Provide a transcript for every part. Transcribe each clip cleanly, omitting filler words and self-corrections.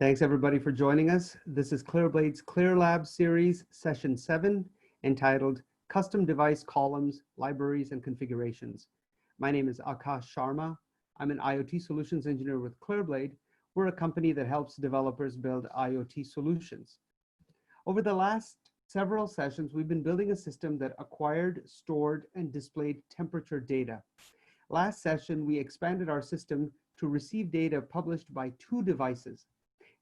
Thanks everybody for joining us. This is ClearBlade's ClearLab series, session 7, entitled Custom Device Columns, Libraries, and Configurations. My name is Akash Sharma. I'm an IoT solutions engineer with ClearBlade. We're a company that helps developers build IoT solutions. Over the last several sessions, we've been building a system that acquired, stored, and displayed temperature data. Last session, we expanded our system to receive data published by 2 devices.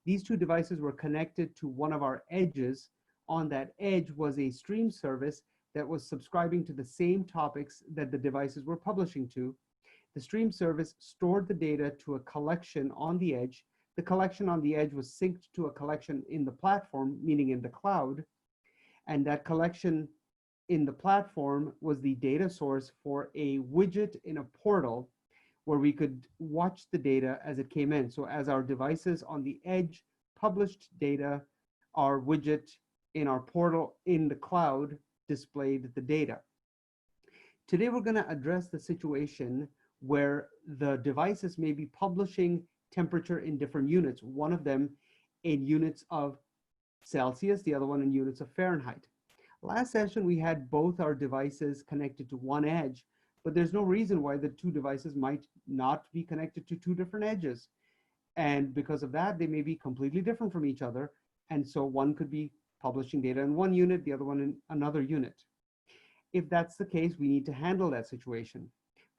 These 2 devices were connected to one of our edges. On that edge was a stream service that was subscribing to the same topics that the devices were publishing to. The stream service stored the data to a collection on the edge. The collection on the edge was synced to a collection in the platform, meaning in the cloud. And that collection in the platform was the data source for a widget in a portal where we could watch the data as it came in. So as our devices on the edge published data, our widget in our portal in the cloud displayed the data. Today we're going to address the situation where the devices may be publishing temperature in different units, one of them in units of Celsius, the other one in units of Fahrenheit. Last session we had both our devices connected to one edge, but there's no reason why the 2 devices might not be connected to 2 different edges. And because of that, they may be completely different from each other. And so one could be publishing data in one unit, the other one in another unit. If that's the case, we need to handle that situation.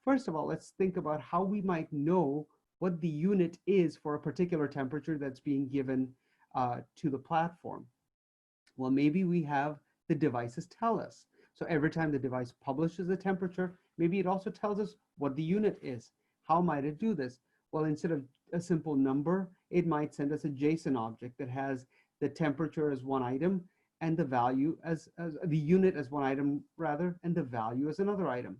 First of all, let's think about how we might know what the unit is for a particular temperature that's being given to the platform. Well, maybe we have the devices tell us. So every time the device publishes a temperature, maybe it also tells us what the unit is. How might it do this? Well, instead of a simple number, it might send us a JSON object that has the temperature as one item and the value as the unit as one item rather, and the value as another item.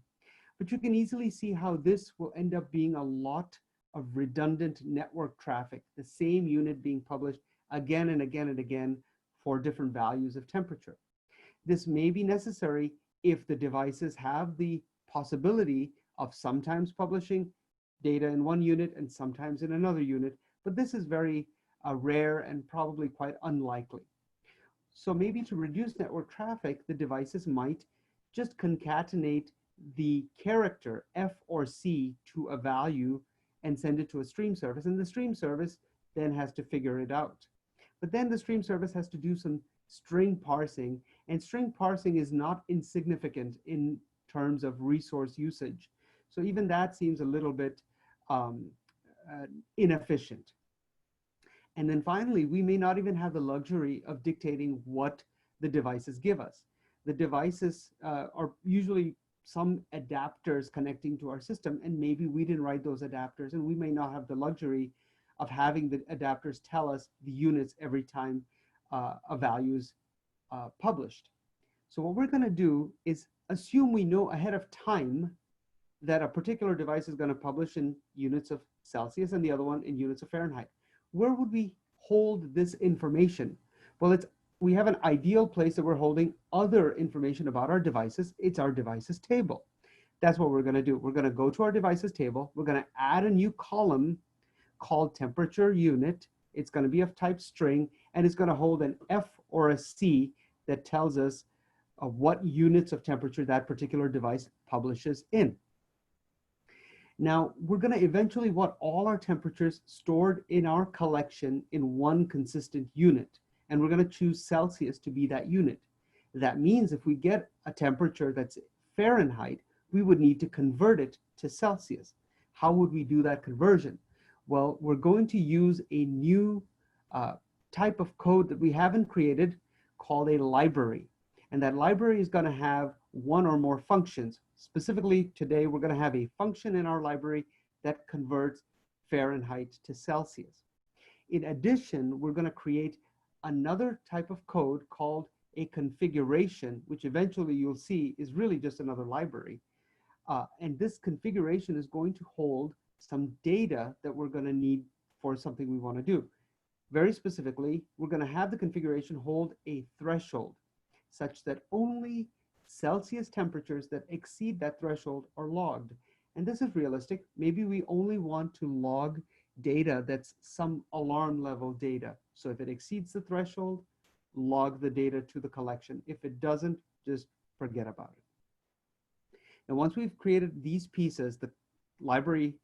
But you can easily see how this will end up being a lot of redundant network traffic, the same unit being published again and again and again for different values of temperature. This may be necessary if the devices have the possibility of sometimes publishing data in one unit and sometimes in another unit, but this is very rare and probably quite unlikely. So maybe to reduce network traffic, the devices might just concatenate the character F or C to a value and send it to a stream service, and the stream service then has to figure it out. But then the stream service has to do some string parsing, and string parsing is not insignificant in terms of resource usage. So even that seems a little bit inefficient. And then finally, we may not even have the luxury of dictating what the devices give us. The devices are usually some adapters connecting to our system, and maybe we didn't write those adapters, and we may not have the luxury of having the adapters tell us the units every time a value is published. So what we're going to do is assume we know ahead of time that a particular device is going to publish in units of Celsius and the other one in units of Fahrenheit. Where would we hold this information? Well, we have an ideal place that we're holding other information about our devices. It's our devices table. That's what we're going to do. We're going to go to our devices table. We're going to add a new column called temperature unit. It's going to be of type string, and it's going to hold an F or a C that tells us what units of temperature that particular device publishes in. Now, we're going to eventually want all our temperatures stored in our collection in one consistent unit, and we're going to choose Celsius to be that unit. That means if we get a temperature that's Fahrenheit, we would need to convert it to Celsius. How would we do that conversion? Well, we're going to use a new type of code that we haven't created called a library. And that library is going to have one or more functions. Specifically, today, we're going to have a function in our library that converts Fahrenheit to Celsius. In addition, we're going to create another type of code called a configuration, which eventually you'll see is really just another library. And this configuration is going to hold some data that we're going to need for something we want to do. Very specifically, we're going to have the configuration hold a threshold such that only Celsius temperatures that exceed that threshold are logged. And this is realistic. Maybe we only want to log data that's some alarm level data. So if it exceeds the threshold, log the data to the collection. If it doesn't, just forget about it. And once we've created these pieces, the library,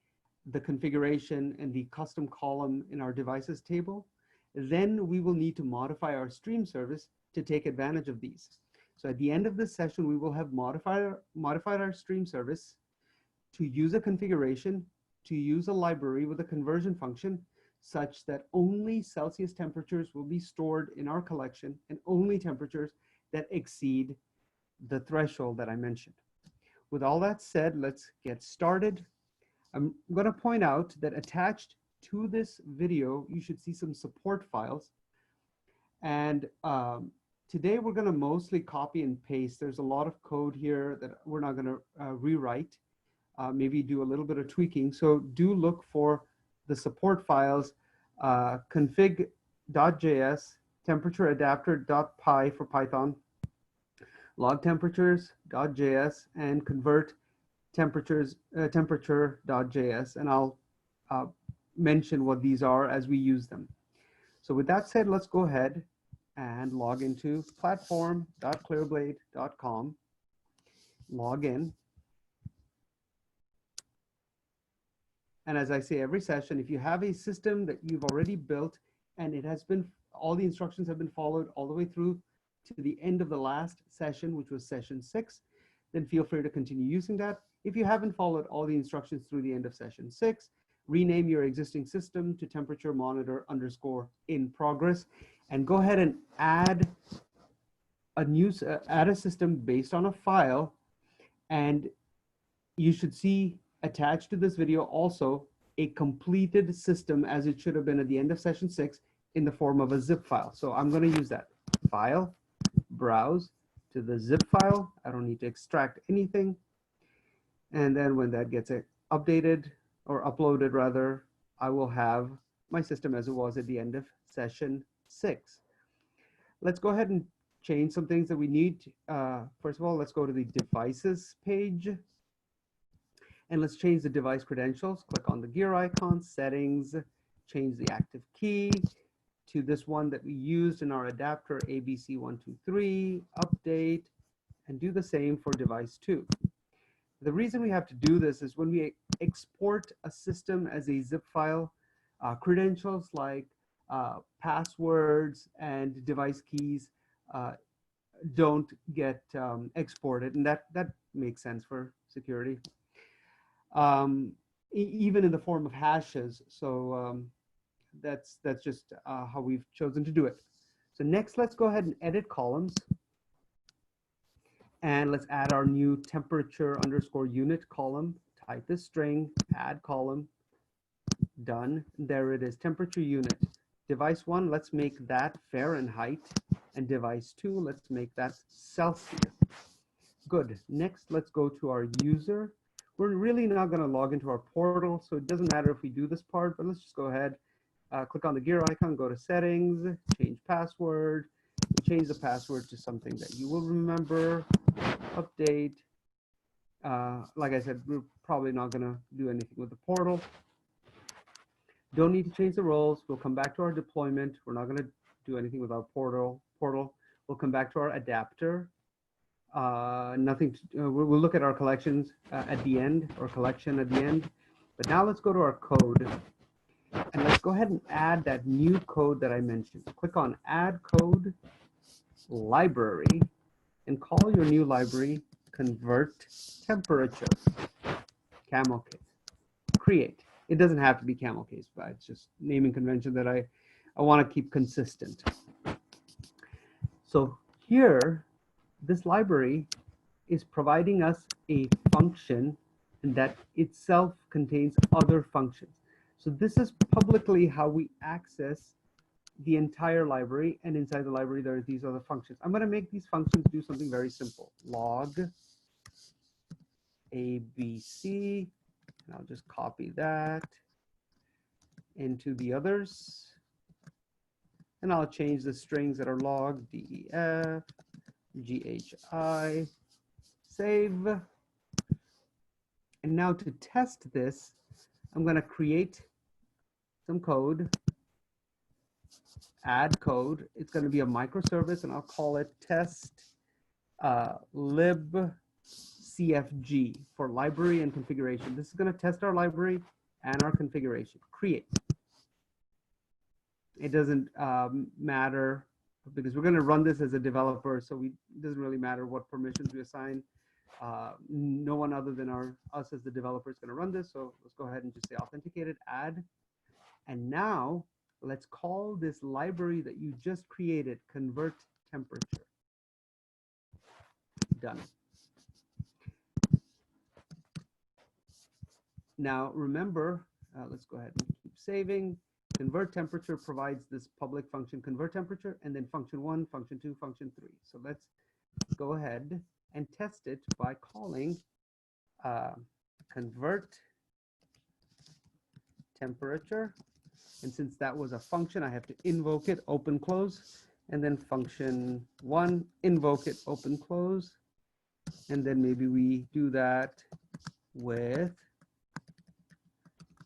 the configuration, and the custom column in our devices table, then we will need to modify our stream service to take advantage of these. So at the end of this session, we will have modified our stream service to use a configuration, to use a library with a conversion function such that only Celsius temperatures will be stored in our collection and only temperatures that exceed the threshold that I mentioned. With all that said, let's get started. I'm going to point out that attached to this video, you should see some support files. And today we're going to mostly copy and paste. There's a lot of code here that we're not going to rewrite. Maybe do a little bit of tweaking. So do look for the support files, config.js, temperature adapter.py for Python, log temperatures.js, and convert temperatures temperature.js. And I'll mention what these are as we use them. So with that said, let's go ahead and log into platform.clearblade.com, log in. And as I say every session, if you have a system that you've already built and it has been, all the instructions have been followed all the way through to the end of the last session, which was session 6, then feel free to continue using that. If you haven't followed all the instructions through the end of session 6, rename your existing system to temperature monitor _ in progress, and go ahead and add a system based on a file. And you should see attached to this video also a completed system as it should have been at the end of session 6 in the form of a zip file. So I'm going to use that file, browse to the zip file. I don't need to extract anything. And then when that gets updated or uploaded rather, I will have my system as it was at the end of session 6. Let's go ahead and change some things that we need. First of all, let's go to the devices page. And let's change the device credentials. Click on the gear icon, settings, change the active key to this one that we used in our adapter ABC123, update, and do the same for device 2. The reason we have to do this is when we export a system as a zip file, credentials like passwords and device keys don't get exported, and that makes sense for security. Even in the form of hashes. So that's just how we've chosen to do it. So next, let's go ahead and edit columns. And let's add our new temperature _ unit column. Type this string, add column, done. There it is, temperature unit. Device 1, let's make that Fahrenheit. And device 2, let's make that Celsius. Good. Next, let's go to our user. We're really not going to log into our portal, so it doesn't matter if we do this part, but let's just go ahead, click on the gear icon, go to settings, change password, change the password to something that you will remember, update. Like I said, we're probably not going to do anything with the portal. Don't need to change the roles. We'll come back to our deployment. We're not going to do anything with our portal. We'll come back to our adapter. We'll look at our collections at the end, or collection at the end. But now let's go to our code. And let's go ahead and add that new code that I mentioned. Click on Add Code, Library, and call your new library Convert Temperature, camel case. Create. It doesn't have to be camel case, but it's just naming convention that I want to keep consistent. So here, this library is providing us a function that itself contains other functions. So this is publicly how we access the entire library, and inside the library there are these other functions. I'm going to make these functions do something very simple. Log ABC, and I'll just copy that into the others, and I'll change the strings that are logged, DEF, GHI, save. And now to test this, I'm going to create some code, add code. It's going to be a microservice, and I'll call it test lib CFG for library and configuration. This is going to test our library and our configuration. Create. It doesn't matter because we're going to run this as a developer, so it doesn't really matter what permissions we assign. No one other than us as the developer is going to run this. So let's go ahead and just say authenticated, add. And now let's call this library that you just created convert temperature. Done. Now remember, let's go ahead and keep saving. Convert temperature provides this public function convert temperature, and then function 1, function 2, function 3. So let's go ahead and test it by calling convert temperature. And since that was a function, I have to invoke it, open, close, and then function 1, invoke it, open, close. And then maybe we do that with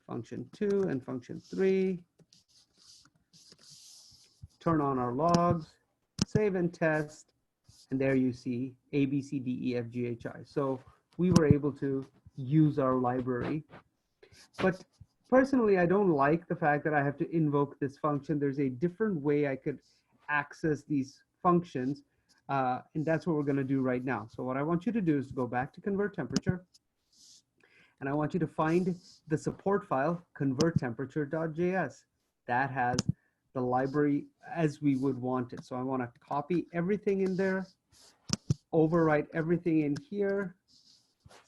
function 2 and function 3. Turn on our logs, save and test, and there you see A, B, C, D, E, F, G, H, I. So we were able to use our library. But personally, I don't like the fact that I have to invoke this function. There's a different way I could access these functions, and that's what we're going to do right now. So what I want you to do is go back to convert temperature, and I want you to find the support file, converttemperature.js. That has the library as we would want it. So I want to copy everything in there, overwrite everything in here,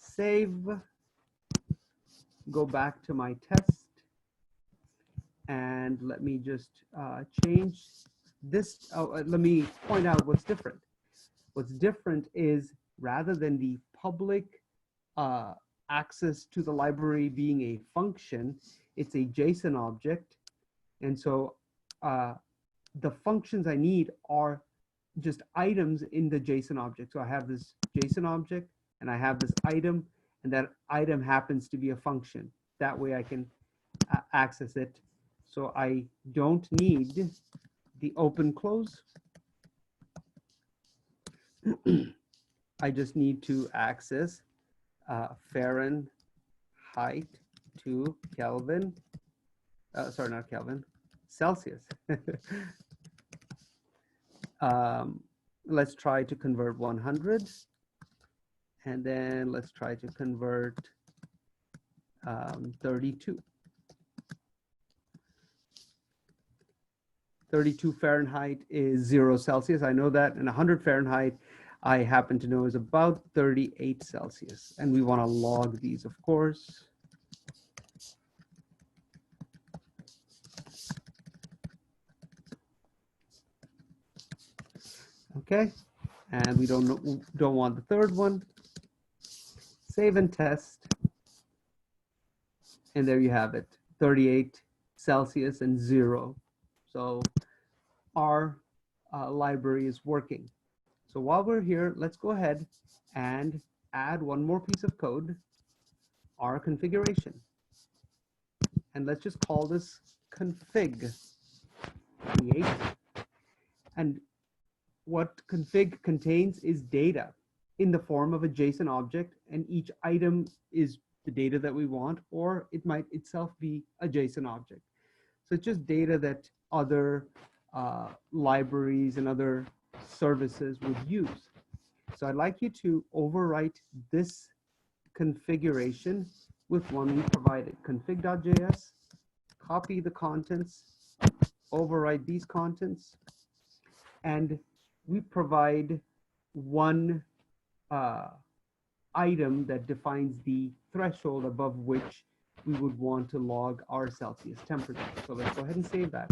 save, go back to my test, and let me just change this. Let me point out what's different. What's different is rather than the public access to the library being a function, it's a JSON object. And so the functions I need are just items in the JSON object. So I have this JSON object and I have this item, and that item happens to be a function. That way I can access it. So I don't need the open close. I just need to access Fahrenheit to Kelvin. Sorry, not Kelvin, Celsius. Let's try to convert 100. And then let's try to convert 32. 32 Fahrenheit is 0 Celsius. I know that. And 100 Fahrenheit, I happen to know, is about 38 Celsius. And we want to log these, of course. Okay. And we don't want the third one. Save and test. And there you have it, 38 Celsius and 0. So our library is working. So while we're here, let's go ahead and add one more piece of code, our configuration. And let's just call this config create. And what config contains is data in the form of a JSON object, and each item is the data that we want, or it might itself be a JSON object. So it's just data that other libraries and other services would use. So I'd like you to overwrite this configuration with one we provided, config.js, copy the contents, overwrite these contents, and we provide one item that defines the threshold above which we would want to log our Celsius temperature. So let's go ahead and save that.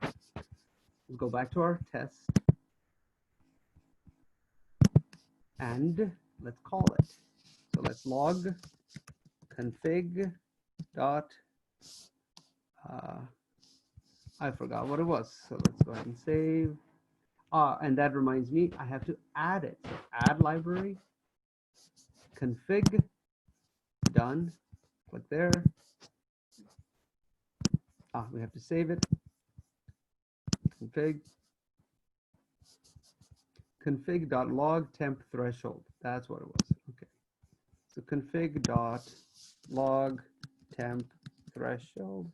Let's go back to our test and let's call it. So let's log config dot, I forgot what it was. So let's go ahead and save. And that reminds me, I have to add it. So add library, config, done. Click there. We have to save it. Config.log temp threshold. That's what it was. Okay. So config.log temp threshold.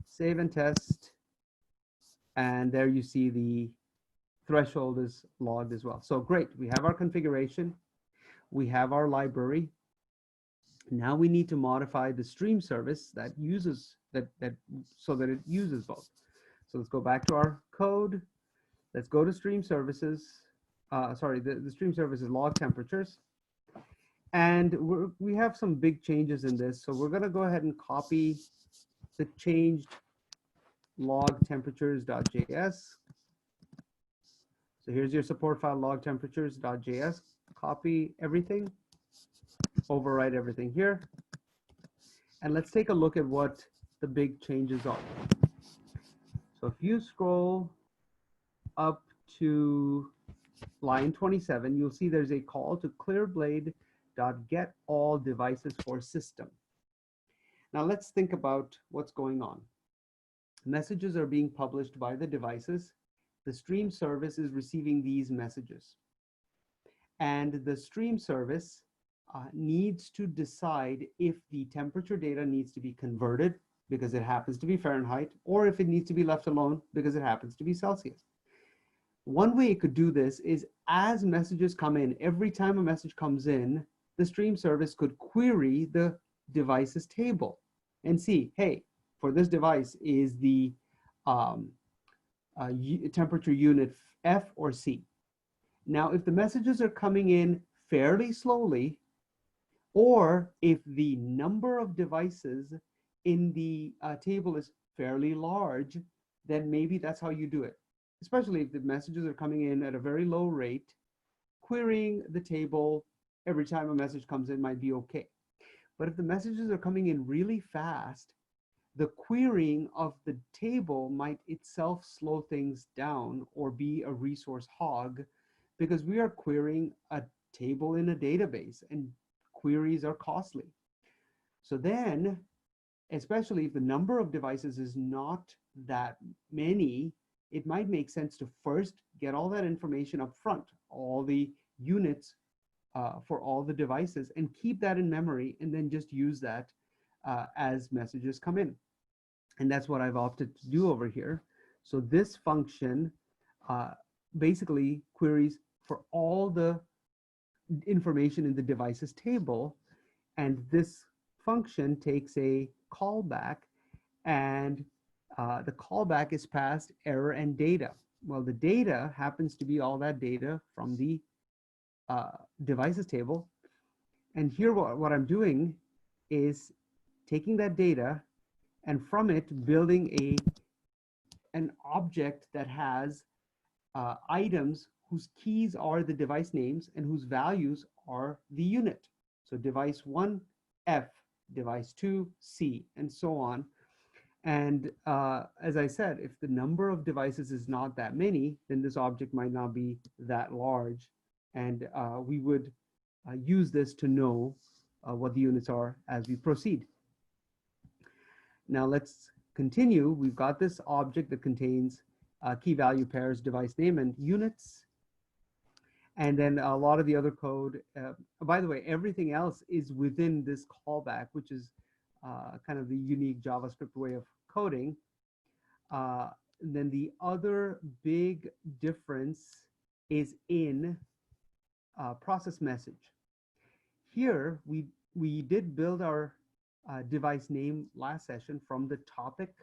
Save and test. And there you see the threshold is logged as well. So great. We have our configuration. We have our library. Now we need to modify the stream service that uses so that it uses both. So let's go back to our code. Let's go to stream services. The stream services log temperatures. And we have some big changes in this. So we're going to go ahead and copy the changed log temperatures.js. So here's your support file log temperatures.js. Copy everything, overwrite everything here. And let's take a look at what the big changes are. So if you scroll up to line 27, you'll see there's a call to clearblade.getAllDevices for system. Now let's think about what's going on. Messages are being published by the devices. The stream service is receiving these messages. And the stream service needs to decide if the temperature data needs to be converted because it happens to be Fahrenheit, or if it needs to be left alone because it happens to be Celsius. One way it could do this is as messages come in, every time a message comes in, the stream service could query the device's table and see, hey, for this device is the temperature unit F or C. Now, if the messages are coming in fairly slowly, or if the number of devices in the table is fairly large, then maybe that's how you do it. Especially if the messages are coming in at a very low rate, querying the table every time a message comes in might be okay. But if the messages are coming in really fast, the querying of the table might itself slow things down or be a resource hog, because we are querying a table in a database and queries are costly. So then, especially if the number of devices is not that many, it might make sense to first get all that information up front, all the units for all the devices, and keep that in memory, and then just use that as messages come in. And that's what I've opted to do over here. So this function basically queries for all the information in the devices table, and this function takes a callback, and the callback is passed error and data. Well, the data happens to be all that data from the devices table. And here what I'm doing is taking that data and from it building an object that has items whose keys are the device names and whose values are the unit. So device 1, F, device 2, C, and so on. And as I said, if the number of devices is not that many, then this object might not be that large. And we would use this to know what the units are as we proceed. Now let's continue. We've got this object that contains key value pairs, device name, and units. And then a lot of the other code, by the way, everything else is within this callback, which is kind of the unique JavaScript way of coding. Then the other big difference is in process message. Here, we did build our device name last session from the topic.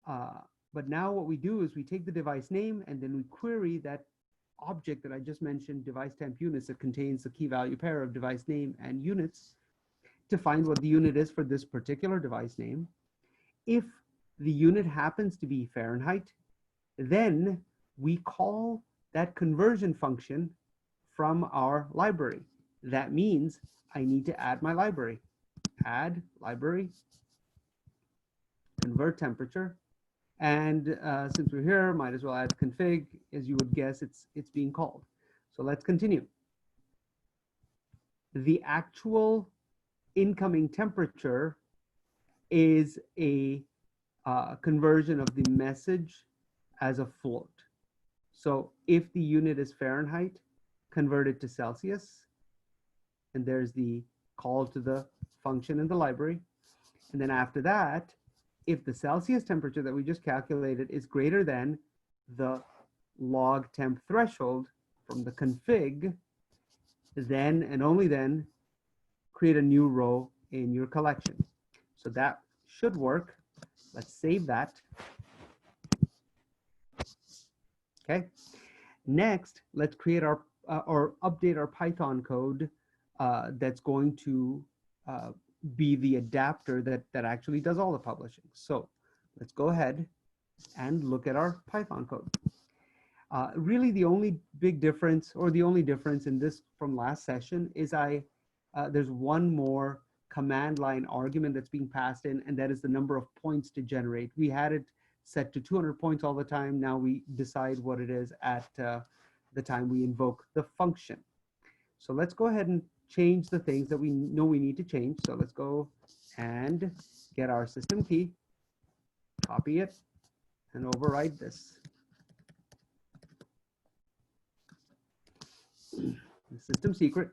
But now what we do is we take the device name and then we query that object that I just mentioned, device temp units, that contains the key value pair of device name and units, to find what the unit is for this particular device name. If the unit happens to be Fahrenheit, then we call that conversion function from our library. That means I need to add my library. Add library, convert temperature. And since we're here, might as well add config. As you would guess, it's being called. So let's continue. The actual incoming temperature is a conversion of the message as a float. So if the unit is Fahrenheit, convert it to Celsius. And there's the call to the function in the library. And then after that, if the Celsius temperature that we just calculated is greater than the log temp threshold from the config, then and only then create a new row in your collection. So that should work. Let's save that. Okay. Next, let's create our or update our Python code that's going to be the adapter that actually does all the publishing. So let's go ahead and look at our Python code. Really, the only big difference, or the only difference in this from last session, is there's one more command line argument that's being passed in, and that is the number of points to generate. We had it set to 200 points all the time. Now we decide what it is at the time we invoke the function. So let's go ahead and change the things that we know we need to change. So let's go and get our system key, copy it, and override this. The system secret,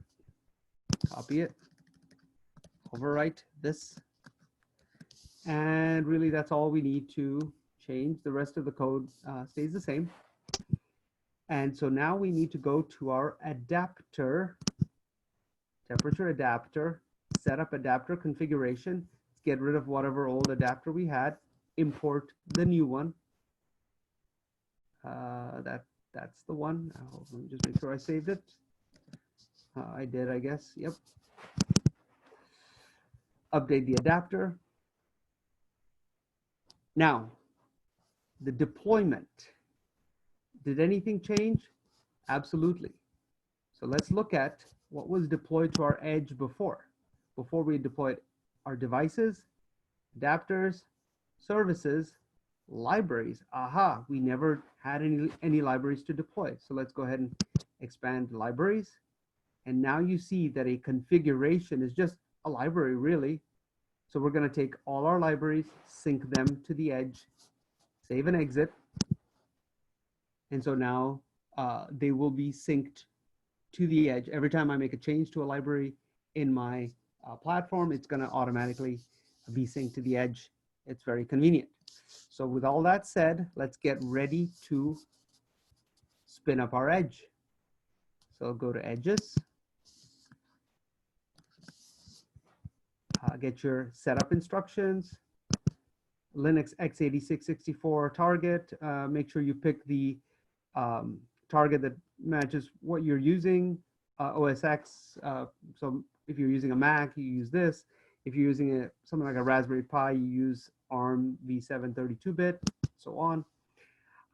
copy it, overwrite this. And really that's all we need to change. The rest of the code stays the same. And so now we need to go to our adapter, temperature adapter, set up adapter configuration, get rid of whatever old adapter we had, import the new one. That's the one. Let me just make sure I saved it. I did, I guess. Yep. Update the adapter. Now, the deployment. Did anything change? Absolutely. So let's look at what was deployed to our edge before. Before we deployed our devices, adapters, services, libraries. Aha, we never had any libraries to deploy. So let's go ahead and expand libraries. And now you see that a configuration is just a library, really. So we're going to take all our libraries, sync them to the edge, save and exit. And so now they will be synced to the edge. Every time I make a change to a library in my platform, it's going to automatically be synced to the edge. It's very convenient. So with all that said, let's get ready to spin up our edge. So go to edges, get your setup instructions, Linux x86-64 target. Make sure you pick the target that matches what you're using, OS X. So if you're using a Mac, you use this. If you're using something like a Raspberry Pi, you use ARM v7 32-bit, so on.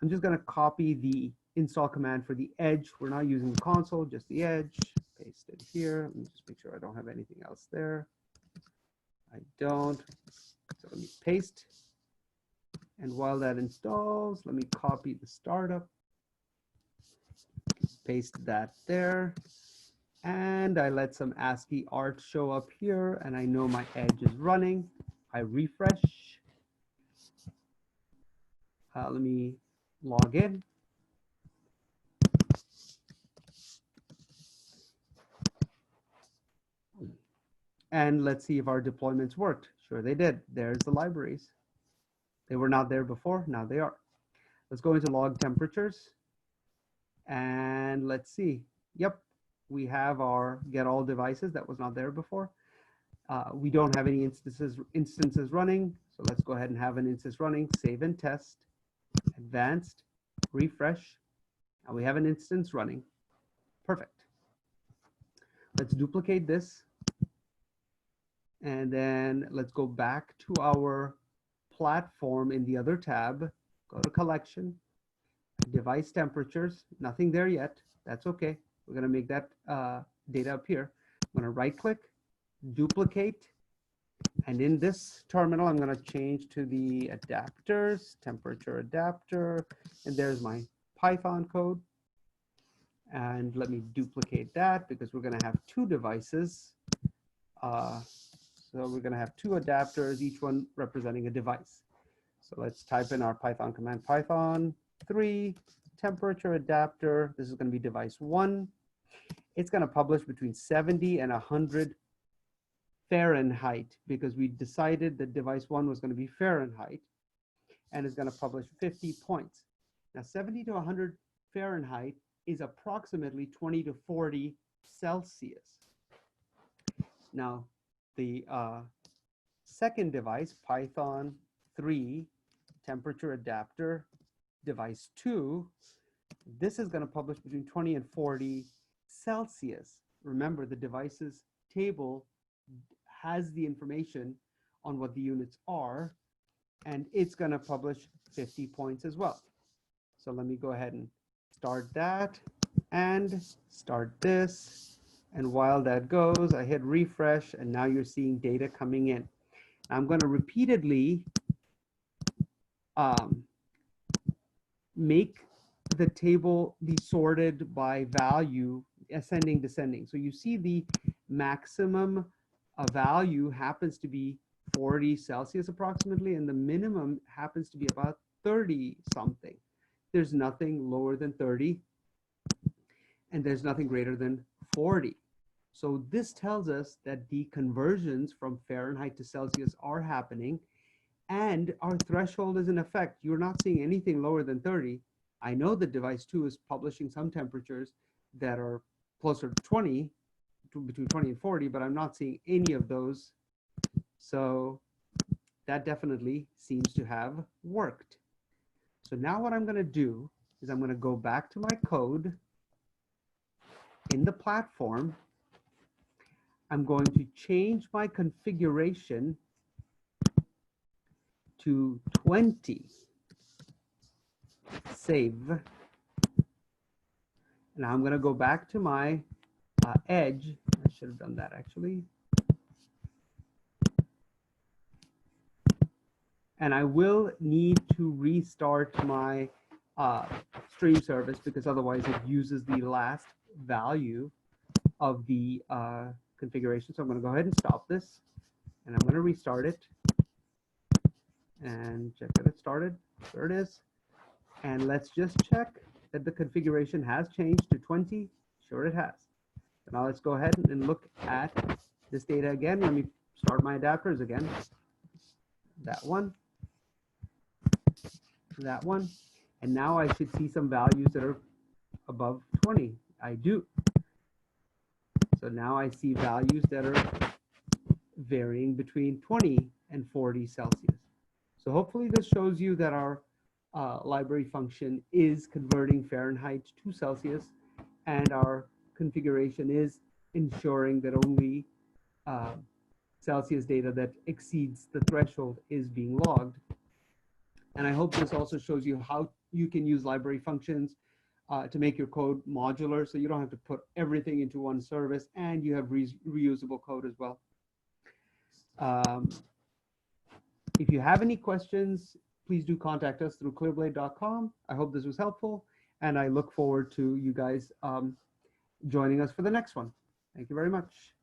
I'm just going to copy the install command for the edge. We're not using the console, just the edge. Paste it here. Let me just make sure I don't have anything else there. I don't. So let me paste. And while that installs, let me copy the startup. Paste that there. And I let some ASCII art show up here, and I know my edge is running. I refresh. Let me log in. And let's see if our deployments worked. Sure they did. There's the libraries. They were not there before, now they are. Let's go into log temperatures. And let's see. Yep, we have our get all devices that was not there before. We don't have any instances running. So let's go ahead and have an instance running, save and test, advanced, refresh. And we have an instance running. Perfect. Let's duplicate this. And then let's go back to our platform in the other tab, go to collection, device temperatures, nothing there yet. That's okay. We're going to make that data appear. I'm going to right click, duplicate, and in this terminal, I'm going to change to the adapters, temperature adapter, and there's my Python code. And let me duplicate that because we're going to have two devices. So we're going to have 2 adapters, each one representing a device. So let's type in our Python command, Python 3 temperature adapter. This is going to be device 1. It's going to publish between 70 and 100 Fahrenheit because we decided that device 1 was going to be Fahrenheit, and is going to publish 50 points. Now 70 to 100 Fahrenheit is approximately 20 to 40 Celsius. Now the second device, Python 3 temperature adapter device 2, this is going to publish between 20 and 40 Celsius. Remember, the devices table has the information on what the units are, and it's going to publish 50 points as well. So let me go ahead and start that and start this. And while that goes, I hit refresh, and now you're seeing data coming in. I'm going to repeatedly make the table be sorted by value, ascending, descending. So you see the maximum value happens to be 40 Celsius approximately, and the minimum happens to be about 30 something. There's nothing lower than 30, and there's nothing greater than 40. So this tells us that the conversions from Fahrenheit to Celsius are happening, and our threshold is in effect. You're not seeing anything lower than 30. I know that device 2 is publishing some temperatures that are closer to 20, between 20 and 40, but I'm not seeing any of those. So that definitely seems to have worked. So now what I'm going to do is I'm going to go back to my code in the platform. I'm going to change my configuration to 20. Save. Now I'm going to go back to my edge. I should have done that actually. And I will need to restart my stream service because otherwise it uses the last value of the configuration. So I'm going to go ahead and stop this, and I'm going to restart it and check that it started. There it is. And let's just check that the configuration has changed to 20. Sure it has. So now let's go ahead and look at this data again. Let me start my adapters again. That one. That one. And now I should see some values that are above 20. I do. So now I see values that are varying between 20 and 40 Celsius. So hopefully this shows you that our library function is converting Fahrenheit to Celsius, and our configuration is ensuring that only Celsius data that exceeds the threshold is being logged. And I hope this also shows you how you can use library functions to make your code modular, so you don't have to put everything into one service, and you have reusable code as well. If you have any questions, please do contact us through clearblade.com. I hope this was helpful, and I look forward to you guys joining us for the next one. Thank you very much.